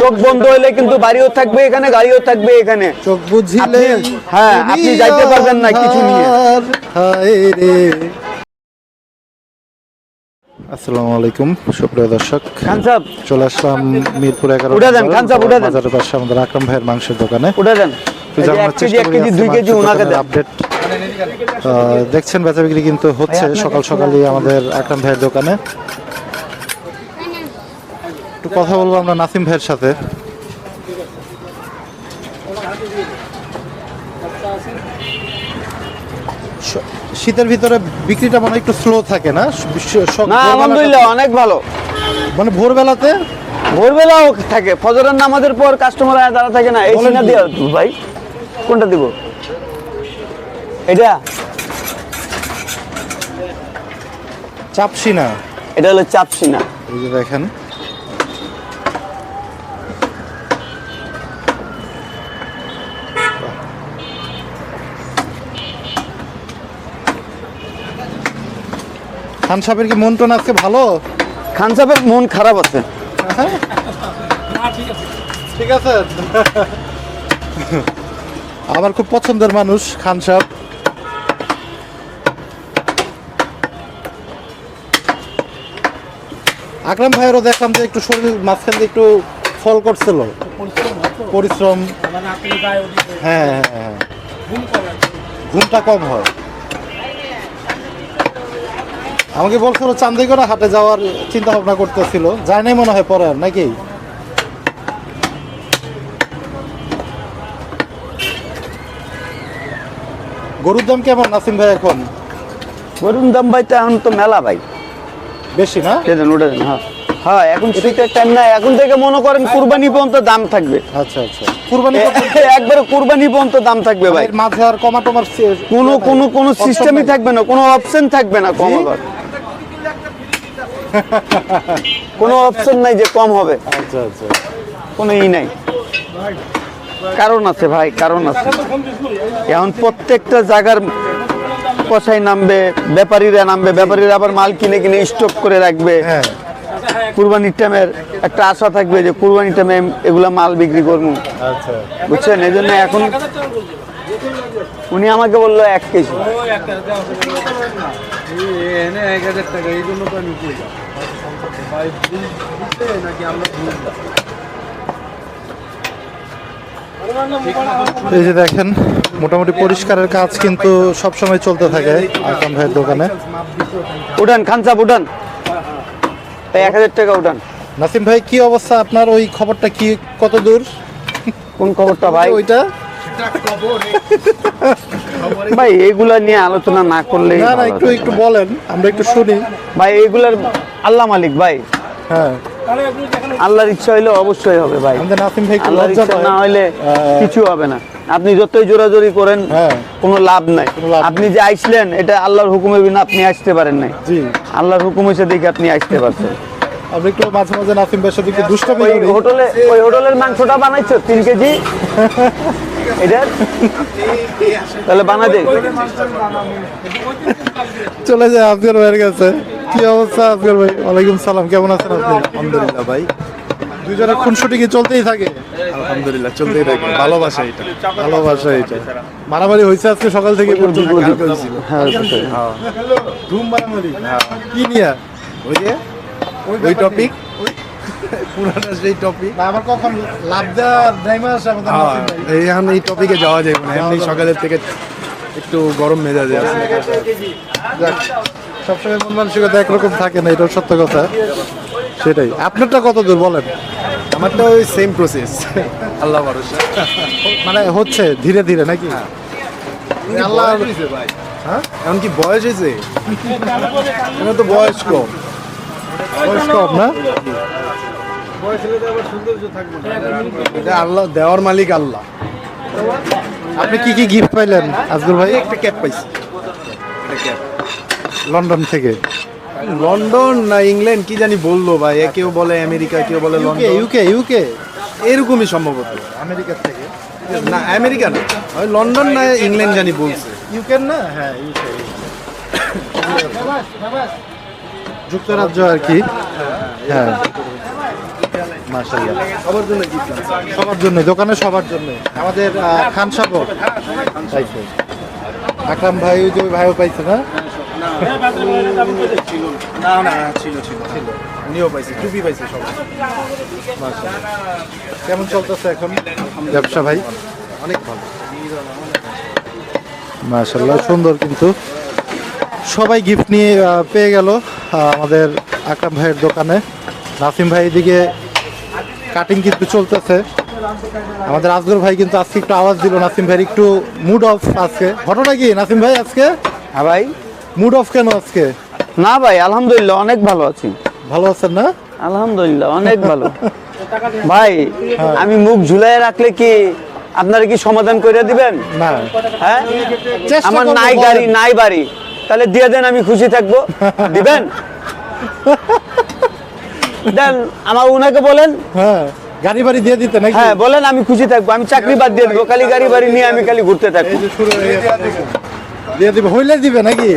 চোখ বন্ধ হইলে কিন্তু বাড়িও থাকবে এখানে, গাড়িও থাকবে এখানে। চোখ বুঝিলে হ্যাঁ, আপনি যাইতে পারবেন না কিছু নিয়ে। আসসালামু আলাইকুম সুপ্রিয় দর্শক, খান সাহেব চলে আসলাম মিরপুর 11 উঠে দেন, খান সাহেব উঠে দেন, বাজারের পাশে আমাদের আকরাম ভাইয়ের মাংসের দোকানে উঠে দেন। একটু জানার চেষ্টা করি 1 কেজি 2 কেজি ওনাকে দেন। আপডেট দেখছেন বেচা বিক্রি কিন্তু হচ্ছে সকাল সকালই আমাদের আকরাম ভাইয়ের দোকানে। একটু কথা বলবো আমরা নাসিম ভাইয়ের সাথে। শীতের ভিতরে বিক্রিটা মনে হয় একটু স্লো থাকে না? না, আলহামদুলিল্লাহ অনেক ভালো। মানে ভোরবেলাতে, ভোরবেলাও থাকে, ফজরের নামাজের পর কাস্টমার আয় দাঁড়া থাকে না। এই সিনা দিয়া ভাই, কোনটা দিব? এটা চাপসিনা, এটা হলো চাপসিনা। এই যে দেখেন খান সাহেবের কি মন টন আজকে ভালো? খান সাহেবের মন খারাপ আছে। ঠিক আছে, আমার খুব পছন্দের মানুষ খান সাহেব। আকরাম ভাইয়েরও দেখলাম যে একটু শরীর মাঝখান দিয়ে একটু ফল করছিল, পরিশ্রম। হ্যাঁ হ্যাঁ হ্যাঁ, ঘুমটা কম হয়। আমাকে বলছিল চান্দিগড়া হাটে যাওয়ার চিন্তা ভাবনা করতেছিল, যায় নাই মনে হয় পরে আর, নাকি? গরুর দাম কেমন নাসিম ভাই এখন? গরুর দাম ভাই তো এখন তো মেলা ভাই, বেশি না? উঠে দেন। হ্যাঁ হ্যাঁ, এখন শীতের টাইম না, এখন থেকে মনে করেন কুরবানি পর্যন্ত দাম থাকবে। আচ্ছা আচ্ছা, কুরবানি একবারে কুরবানি পর্যন্ত দাম থাকবে ভাই। মাঝে আর কমা টমার কোনো কোনো কোনো সিস্টেমই থাকবে না, কোনো অপশন থাকবে না কমাবার। কোনো অপশন নাই যে কম হবে। আচ্ছা আচ্ছা, কোনো নাই, কারণ আছে ভাই, কারণ আছে। এখন প্রত্যেকটা জায়গার কষাই নামবে, ব্যাপারীরা নামবে, ব্যাপারীরা আবার মাল কিনে কিনে স্টক করে রাখবে। হ্যাঁ, কুরবানির টাইমের একটা আশা থাকবে যে কুরবানির টাইমে এগুলা মাল বিক্রি করবো, আচ্ছা বুঝছেন? এই জন্য এখন উনি আমাকে বললো 1 কেজি। এই যে দেখেন মোটামুটি পরিষ্কারের কাজ কিন্তু সব সময় চলতে থাকে আকরাম ভাইয়ের দোকানে। উঠান খান সাহেব, উঠান, 1000 টাকা উঠান। নাসিম ভাই কি অবস্থা আপনার? ওই খবরটা কি, কত দূর? কোন খবরটা ভাই? ওইটা ভাই এগুলা নিয়ে আলোচনা না করলে না না, একটু একটু বলেন, আমরা একটু শুনি ভাই। এগুলার আল্লাহ মালিক ভাই, হ্যাঁ। আল্লাহর ইচ্ছা হইলে অবশ্যই হবে ভাই, আমাদের নাসিম ভাই একটু আল্লাহর লজ্জা ইচ্ছা পায়। না হইলে কিছু হবে না। আপনি যতই জোরাজোরি করেন হ্যাঁ, কোনো লাভ নাই। কোনো লাভ আপনি যে আইসলেন এটা আল্লাহর হুকুমের বিনা আপনি আসতে পারেন নাই। জি, আল্লাহর হুকুম হয়েছে দেখে আপনি আসতে পারছেন। আমরা একটু মাঝে মাঝে নাসিম ভাইয়ের সাথে একটু দুষ্টামি ওই করি। হোটেলের মাংসটা বানাইছো 3 কেজি এটা, তাহলে বানা দে। চলে যায় আফগার ভাইয়ের কাছে। কি অবস্থা আফগার ভাই? ওয়ালাইকুম সালাম, কেমন আছেন আপনি? আলহামদুলিল্লাহ ভাই, দুজনের খুনসুটি কি চলতেই থাকে? আলহামদুলিল্লাহ চলতেই থাকে। ভালোবাসা এটা, ভালোবাসা এটা। মারামারি হয়েছে আজকে সকাল থেকে? হ্যাঁ, ধুম মারামারি কি নিয়ে? ওই যে ওই টপিক, পুরাটা সেই টপিক। না, আমার কখন লাভ দেওয়ার ড্রাইভার আসে আমাদের নাসিম ভাই। এখন এই টপিকে যাওয়া যায় না, এমনি সকালের থেকে একটু গরম মেজাজে আছে। যাক, সবসময় মন মানসিকতা একরকম থাকে না, এটাও সত্য কথা। সেটাই। আপনারটা কত দূর বলেন? আমারটা ওই সেম প্রসেস, আল্লাহ ভরসা। মানে হচ্ছে ধীরে ধীরে নাকি? আল্লাহ ভাই, হ্যাঁ, এখন কি বয়স হয়েছে? এখন তো বয়স কম। বয়স কম না? এটা আল্লাহ দেওয়ার মালিক আল্লাহ। আপনি কি কি গিফট পাইলেন আজগুল ভাই? একটা ক্যাপ পাইছি, একটা ক্যাপ। লন্ডন থেকে? লন্ডন না ইংল্যান্ড কি জানি বললো ভাই, কেউ বলে আমেরিকা, কেউ বলে লন্ডন, ইউকে ইউকে এরকমই সম্ভবত। আমেরিকার থেকে? না আমেরিকা না, ওই লন্ডন না ইংল্যান্ড জানি বলছে। ইউকের না? হ্যাঁ, ইউকে, যুক্তরাজ্য আর কি। হ্যাঁ, মাশাআল্লাহ। সবার জন্য গিফট সবার জন্য, দোকানে সবার জন্য। আমাদের খান সাহেব পাইছে, আকরাম ভাই, ওই যে ওই ভাইও পাইছে না? ছিল না, না ছিল ছিল ছিল, উনিও পাইছে, টুপি পাইছে সবাই। মাশাআল্লাহ। কেমন চলতেছে এখন ব্যবসা ভাই? অনেক ভালো। মাশাআল্লাহ, সুন্দর। কিন্তু সবাই গিফট নিয়ে পেয়ে গেল আমাদের আকরাম ভাইয়ের দোকানে। নাসিম ভাই এদিকে কাটিং কিন্তু চলতেছে। আমাদের আসগর ভাই কিন্তু আজকে একটু আওয়াজ দিল, নাসিম ভাইয়ের একটু মুড অফ আজকে। ঘটনা কি নাসিম ভাই আজকে হ্যাঁ ভাই। মুড অফ কেন আজকে? না ভাই, আলহামদুলিল্লাহ অনেক ভালো আছি। ভালো আছেন না? আলহামদুলিল্লাহ অনেক ভালো। ভাই আমি মুখ ঝুলাই রাখলে কি আপনারা কি সমাধান করে দিবেন? না, হ্যাঁ, চেষ্টা আমার করবো, নাই বলেন। গাড়ি নাই বাড়ি, তাহলে দিয়ে দেন, আমি খুশি থাকবো। দিবেন? দেন, আমার উনাকে বলেন। হ্যাঁ, গাড়ি বাড়ি দিয়ে দিতে নাকি? হ্যাঁ বলেন, আমি খুশি থাকবো, আমি চাকরি বাদ দিয়ে দেবো, খালি গাড়ি বাড়ি নিয়ে আমি খালি ঘুরতে থাকবো। এই যে শুরু হয়ে গেছে। দিয়ে দিবে, হইলে দিবে নাকি?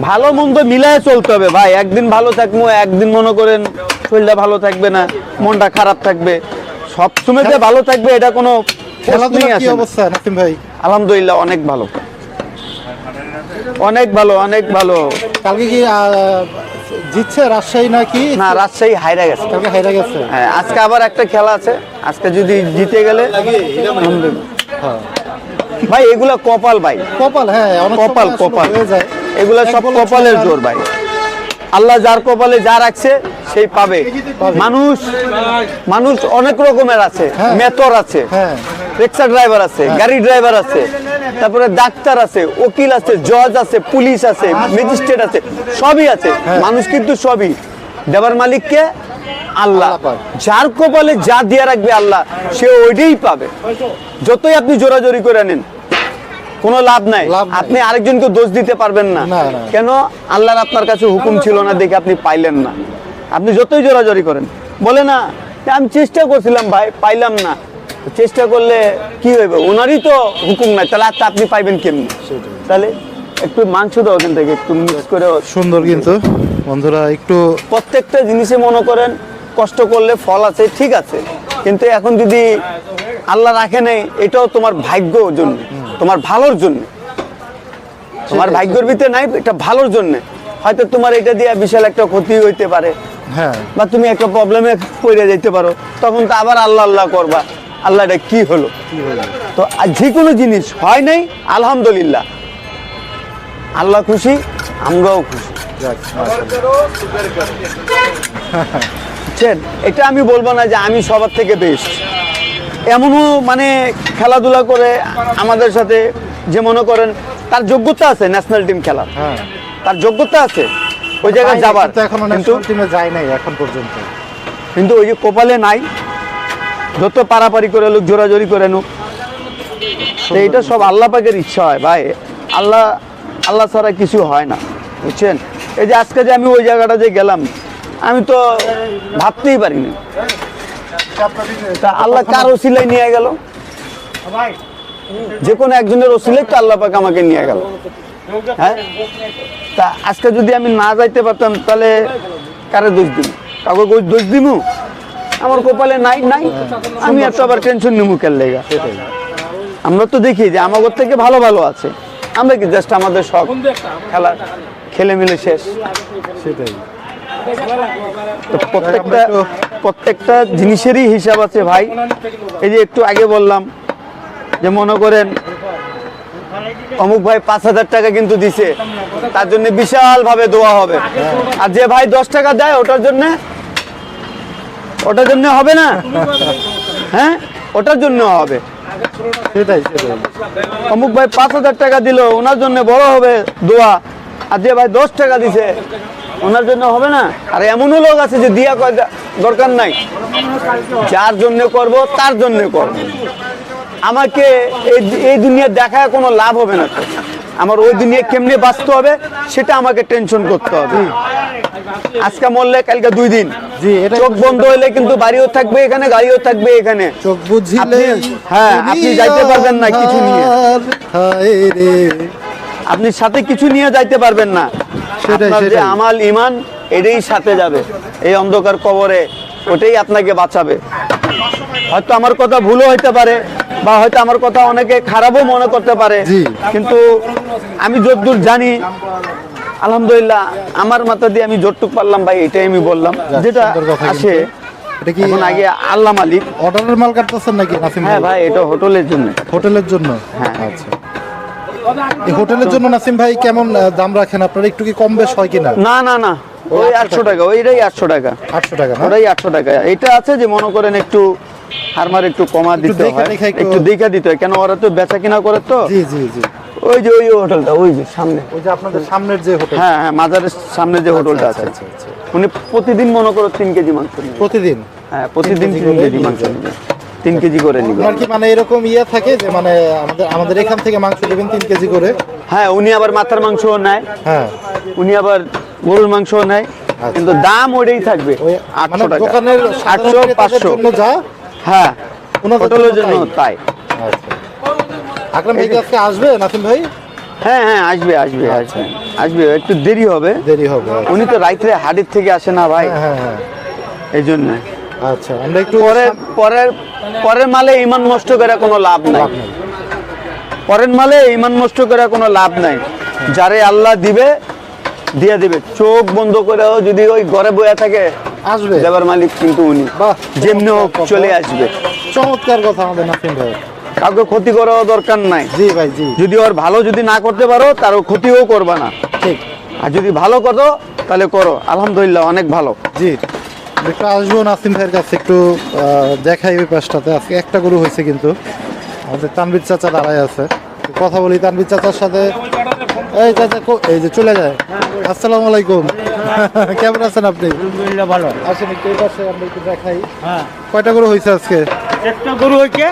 ভালো মন্দ মিলায় চলতে হবে ভাই। একদিন ভালো থাকবো, একদিন মনে করেন শরীরটা ভালো থাকবে না, মনটা খারাপ থাকবে। সবসময় যে ভালো থাকবে এটা কোনো প্রশ্নই খেলাধুলার কি আসে না। অবস্থা নাসিম ভাই? আলহামদুলিল্লাহ অনেক ভালো, অনেক ভালো, অনেক ভালো। কালকে কি জিতছে রাজশাহী নাকি? না, রাজশাহী হাইরা গেছে। কালকে হেরে গেছে। হ্যাঁ, আজকে আবার একটা খেলা আছে, আজকে যদি জিতে গেলে আলহামদুলিল্লাহ। হ্যাঁ। ভাই এগুলা কপাল ভাই, কপাল, হ্যাঁ, অনেক কপাল, সময় আসলে কপাল। হয়ে যায়। এগুলা সব কপালের জোর ভাই। আল্লাহ যার কপালে যা রাখছে সেই পাবে। মানুষ মানুষ অনেক রকমের আছে, হ্যাঁ। মেথর আছে, হ্যাঁ, রিক্সা ড্রাইভার আছে, গাড়ি ড্রাইভার আছে, তারপরে ডাক্তার আছে, উকিল আছে, জজ আছে, পুলিশ আছে, ম্যাজিস্ট্রেট আছে, সবই আছে। মানুষ কিন্তু সবই দেবার মালিককে আল্লাহ। আল্লাহ পাক। যার কপালে যা দিয়ে রাখবে আল্লাহ, সে ওইটাই পাবে। যতই আপনি জোরাজোরি করে নেন, কোনো লাভ নাই। লাভ নাই। আপনি আরেকজনকে দোষ দিতে পারবেন না। না, না। কেন? আল্লাহর আপনার কাছে হুকুম ছিল না দেখে আপনি পাইলেন না। আপনি যতই জোরাজোরি করেন, বলে না যে আমি চেষ্টা করছিলাম ভাই, পাইলাম না। চেষ্টা করলে কি হইবে? ওনারই তো হুকুম নাই, তাহলে আর আপনি পাইবেন কেমনি? তাহলে একটু মাংস দাও ওখান থেকে, একটু মিক্স করে। সুন্দর। কিন্তু বন্ধুরা একটু প্রত্যেকটা জিনিসে মনে করেন কষ্ট করলে ফল আছে, ঠিক আছে, কিন্তু এখন যদি আল্লাহ রাখে নাই, এটাও তোমার ভাগ্যর জন্য, তোমার ভালোর জন্য। তোমার ভাগ্যের ভিতরে নাই, এটা ভালোর জন্য। হয়তো তোমার এটা দিয়ে বিশাল একটা ক্ষতি হইতে পারে, হ্যাঁ, বা তুমি একটা প্রবলেমে পড়ে যেতে পারো, তখন তো আবার আল্লাহ আল্লাহ করবা, আল্লাহ এটা কি হলো। তো যে কোনো জিনিস হয় নাই, আলহামদুলিল্লাহ, আল্লাহ খুশি, আমরাও খুশি। যাক, মাশাআল্লাহ। বুঝছেন? এটা আমি বলবো না যে আমি সবার থেকে বেস্ট। এমনও মানে খেলাধুলা করে আমাদের সাথে, যে মনে করেন তার যোগ্যতা আছে ন্যাশনাল টিম খেলার, হ্যাঁ, তার যোগ্যতা আছে ওই জায়গায় যাবার, কিন্তু এখনো কিন্তু ন্যাশনাল টিমে যায় নাই এখন পর্যন্ত। কিন্তু ওই যে কপালে নাই। যত পারাপারি করে লোক, জোরাজোরি করে নুক, তো এটা সব আল্লাহ পাকের ইচ্ছা হয় ভাই। আল্লাহ আল্লাহ ছাড়া কিছু হয় না, বুঝছেন? এই যে আজকে যে আমি ওই জায়গাটা যে গেলাম, আমি তো ভাবতেই পারিনি। তা আল্লাহ কার ওসিলায় নিয়ে গেল, যে কোনো একজনের ওসিলায় তো আল্লাহ পাক আমাকে নিয়ে গেল। হ্যাঁ, তা আজকে যদি আমি না যাইতে পারতাম, তাহলে কারে দোষ দিব? কাউকে দোষ দিব? আমার কপালে নাই নাই, আমি এত আবার টেনশন নিমু কেন লেগা? আমরা তো দেখি যে আমাদের থেকে ভালো ভালো আছে, আমরা কি জাস্ট আমাদের শখ খেলা খেলে মিলে শেষ। সেটাই। তো প্রত্যেকটা জিনিসেরই হিসাব আছে ভাই। এই যে একটু আগে বললাম যে মনে করেন অমুক ভাই 5,000 টাকা কিন্তু দিছে, তার জন্য বিশাল ভাবে দোয়া হবে। আর যে ভাই 10 টাকা দেয়, ওটার জন্য হবে না? হ্যাঁ, ওটার জন্য হবে। সেটাই, সেটাই। অমুক ভাই 5,000 টাকা দিল, ওনার জন্য বড় হবে দোয়া। আর যে ভাই 10 টাকা দিছে, ওনার জন্য হবে না? আর এমনও লোক আছে যে দিয়া কয় দরকার নাই, যার জন্য করব তার জন্য করব। আমাকে এই দুনিয়া দেখায় কোনো লাভ হবে না। আমার ওই দুনিয়া কেমনে বাঁচতে হবে সেটা আমাকে টেনশন করতে হবে। আজকে মরলে কালকে 2 দিন। জি, এটা চোখ বন্ধ হইলে কিন্তু বাড়িও থাকবে এখানে, গাড়িও থাকবে এখানে। চোখ বুঝিলে হ্যাঁ, আপনি যাইতে পারবেন না কিছু নিয়ে, হায় রে। আপনি সাথে কিছু নিয়ে যাইতে পারবেন না। সেটাই, আপনার যে সেটাই। আমাল ইমান, এটাই সাথে যাবে এই অন্ধকার কবরে। ওটাই আপনাকে বাঁচাবে। হয়তো আমার কথা ভুলও হইতে পারে বা হয়তো আমার কথা অনেকে খারাপও মনে করতে পারে, জি। কিন্তু আমি যতদূর জানি আলহামদুলিল্লাহ আমার মাথা দিয়ে আমি যতটুক পারলাম ভাই এটাই আমি বললাম। যাক, যেটা সুন্দর কথা আসে কিন্তু। এটা কি এখন আগে আল্লাহ মালিক। অর্ডারের মাল কাটতেছেন নাকি নাসিম হ্যাঁ ভাই? ভাই এটা হোটেলের জন্য। হোটেলের জন্য? হ্যাঁ। আচ্ছা, এই হোটেলের জন্য নাসিম ভাই কেমন দাম রাখেন আপনারা? একটু কি কম বেশ হয় কিনা? না না না, ওই 800 টাকা, ওইটাই 800 টাকা, 800 টাকা না? ওটাই 800 টাকা। এটা আছে যে মনে করেন একটু হারমার একটু কমা দিতে দেখা হয়, দেখা একটু- একটু দেখা দিতে হয়, কেন ওরা তো বেচা কিনা করে তো। জি জি জি। ওই যে ওই হোটেলটা ওই যে সামনে, ওই যে আপনাদের সামনের যে হোটেল। হ্যাঁ হ্যাঁ মাজারের সামনে যে হোটেলটা আচ্ছা, আছে, আচ্ছা, আচ্ছা। উনি প্রতিদিন মনে করো 3 কেজি মাংস নেবে। প্রতিদিন হ্যাঁ প্রতিদিন 3 3 কেজি করে মাংস নিয়ে নেবে, 3 কেজি করে নিবে। আপনার কি মানে এরকম থাকে যে মানে আমাদের এখান থেকে মাংস দেবেন 3 কেজি করে? হ্যাঁ উনি আবার মাথার মাংসও নেয়, হ্যাঁ। উনি আবার গরুর মাংসও নেয়, কিন্তু দাম ওইটাই থাকবে ওই 800 মানে টাকা, দোকানের 800 500। জন্য যা হ্যাঁ ওনাদের হোটেলের জন্য জন্য তাই। আচ্ছা। আকরাম ভাই কি আজকে আসবে নাসিম ভাই? হ্যাঁ হ্যাঁ আসবে আসবে আসবে আসবে, একটু দেরি হবে, দেরি হবে। উনি তো রাইতে হাটের থেকে আসে না ভাই, হ্যাঁ হ্যাঁ। এই জন্য। আচ্ছা, আমরা একটু পরের পরের পরের মালে ইমান নষ্ট করে কোনো লাভ নাই, পরের মালে ইমান নষ্ট করে কোনো লাভ নাই। যারে আল্লাহ দিবে দিয়ে দিবে, চোখ বন্ধ করেও যদি ওই ঘরে বয়ে থাকে আসবে। দেবার মালিক কিন্তু উনি, বাহ, যেমনি হোক চলে আসবে। চমৎকার কথা আমাদের নাসিম ভাই। কাউকে ক্ষতি করাও দরকার নাই, জি ভাই জি। যদি ওর ভালো যদি না করতে পারো তারও ক্ষতিও করবে না, ঠিক। আর যদি ভালো করো তাহলে করো, আলহামদুলিল্লাহ অনেক ভালো। জি, একটু আসবো নাসিম ভাইয়ের কাছে, একটু দেখাই ওই পাশটাতে। আজকে একটা গরু হয়েছে কিন্তু আমাদের তানভীর চাচা দাঁড়ায় আছে, একটু কথা বলি তানভীর চাচার সাথে। এই চাচা এই যে চলে যায়। আসসালামু আলাইকুম, কেমন আছেন আপনি? আলহামদুলিল্লাহ ভালো। আসেন একটু এই পাশে আমরা একটু দেখাই। হ্যাঁ, কয়টা গরু হয়েছে আজকে? একটা গরু হয়েছে,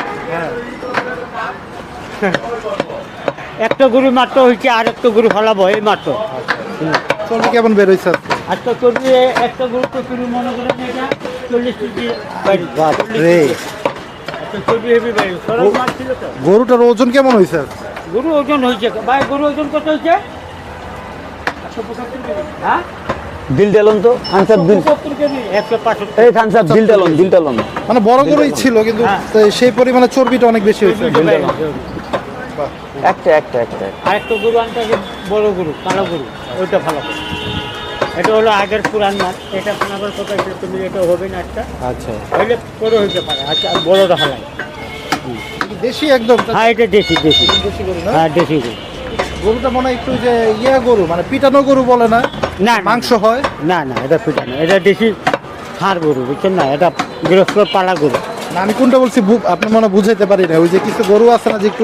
একটা গরু মাত্র হয়েছে, আর একটা গরু ফলাবো এই মাত্র। চর্বি কেমন বের হয়েছে আজকে? একটা চর্বি, একটা গরু তো চর্বি মনে করেন এটা 40 কেজি বাইরে। বাপরে, একটা চর্বি হেভি বাইরে, সরল মাছ ছিল তো। গরুটার ওজন কেমন হয়েছে আজকে? গরু ওজন হয়েছে ভাই, গরু ওজন কত হয়েছে? 175 কেজি। হ্যাঁ, দিল ডালন তো খানসাব দিল, 175 কেজি, 165। এই খানসাব দিল ডালন, দিল ডালন। মানে বড় গরুই ছিল কিন্তু সেই পরিমাণে চর্বিটা অনেক বেশি হয়েছে। একটা একটা একটা আর একটা গরু আনতে হবে, বড় গরু, কালো গরু, ওইটা ভালো। এটা হলো আগের পুরান মাছ, এটা আপনার কথা তুমি, এটা হবে না একটা, আচ্ছা, হইলে পরে হইতে পারে। আচ্ছা, আর বড়টা হালাই। দেশি একদম। হ্যাঁ, এটা দেশি দেশি। দেশি গরু না? হ্যাঁ, দেশি গরু। গরুটা মনে হয় একটু যে গরু, মানে পিটানো গরু বলে না, না মাংস হয়। না না, এটা ফিটা না, এটা দেশি ষাঁড় গরু, বুঝছেন না, এটা গৃহস্থ পালা গরু। না, আমি কোনটা বলছি আপনি মনে হয় বুঝাইতে পারি না। ওই যে কিছু গরু আছে না যে একটু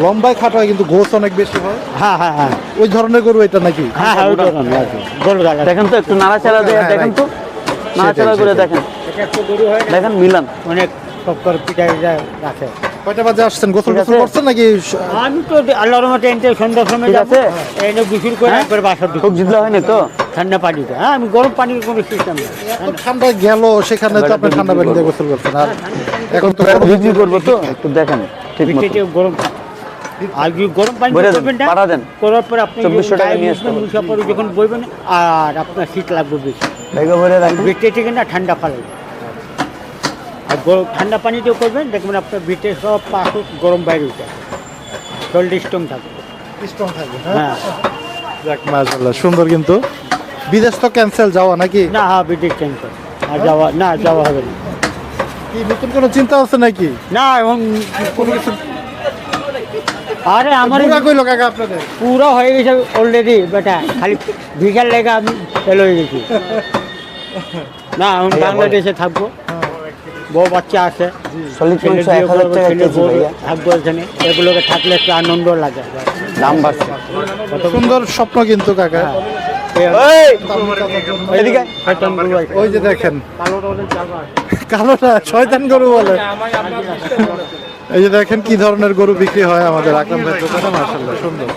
লম্বায় খাটো হয় কিন্তু গোছ অনেক বেশি হয়, হ্যাঁ হ্যাঁ হ্যাঁ ওই ধরনের গরু এটা নাকি? হ্যাঁ হ্যাঁ, ওই ধরনের আর কি, গরু গালা। দেখেন তো একটু নাড়াচাড়া দিয়ে হ্যাঁ, দেখেন তো, সেটাই, নাড়াচাড়া করে সেটাই। দেখেন, এটা একটা গরু হয় না, দেখেন মিলান। অনেক টক্কর পিটাই রাখে। কয়টা বাজে আসছেন? গোসল ঠিক গোসল আছে। করছেন নাকি? আমি তো আল্লাহর মতো এনতে সন্ধ্যার সময় ঠিক যাবো, আছে। এনে গোসল করে হ্যাঁ? একবার বাসার দিকে খুব জিতলা হয়নি তো? ঠান্ডা পানিতে। হ্যাঁ, আমি গরম পানির কোনো সিস্টেম নেই। এত ঠান্ডা গেল সেখানে তো আপনি ঠান্ডা পানি দিয়ে গোসল করছেন, আর এখন তো বিক্রি করবো তো একটু দেখেন ঠিক মতো। বিকেটে গরম, আর যদি গরম পানি ভরে দেন, করবেন না, পাঠা দেন। করার পর আপনি 2400 টাকা নিয়ে আসতে হবে। মুসা পরে যখন বইবেন, আর আপনার শীত লাগবে বেশি। ব্যাগে ভরে রাখেন। বেটে থেকে না ঠান্ডা ফালাই, আর গরম ঠান্ডা পানি দিয়ে করবেন, দেখবেন আপনার বেটে সব পাশ গরম বাইরে উঠে, শরীর স্ট্রং থাকবে। স্ট্রং থাকবে। হ্যাঁ, যাক, মাশাআল্লাহ, সুন্দর। কিন্তু বিদেশ তো ক্যান্সেল যাওয়া নাকি? না, হ্যাঁ, বেটে ক্যান্সার আর যাওয়া হবে না। কি নতুন কোনো চিন্তা আছে নাকি? না, এবং কোনো কিছু আরে আমার পুরা কইলো কাকা আপনাদের? পুরো হয়ে গেছে অলরেডি বেটা, খালি ভিসার লেগে আমি ফেল হয়ে গেছি। না, এখন বাংলাদেশে থাকবো, বউ বাচ্চা আছে, সলিড ছেলে মাংস বিয়ে 1000 করবো, টাকা ছেলে কেজি বউ ভাইয়া, থাকবো এখানে, এগুলোকে থাকলে একটু আনন্দ লাগে। দাম বাড়ছে। সুন্দর স্বপ্ন কিন্তু কাকা। এই এদিকে আয়। শয়তান গরু আছে। ওই যে দেখেন কালোটা ওদের জায়গা আছে। কালোটা শয়তান গরু বলে। এই যে দেখেন কি ধরনের গরু বিক্রি হয় আমাদের আকরাম ভাইয়ের দোকানে, মাশাআল্লাহ সুন্দর।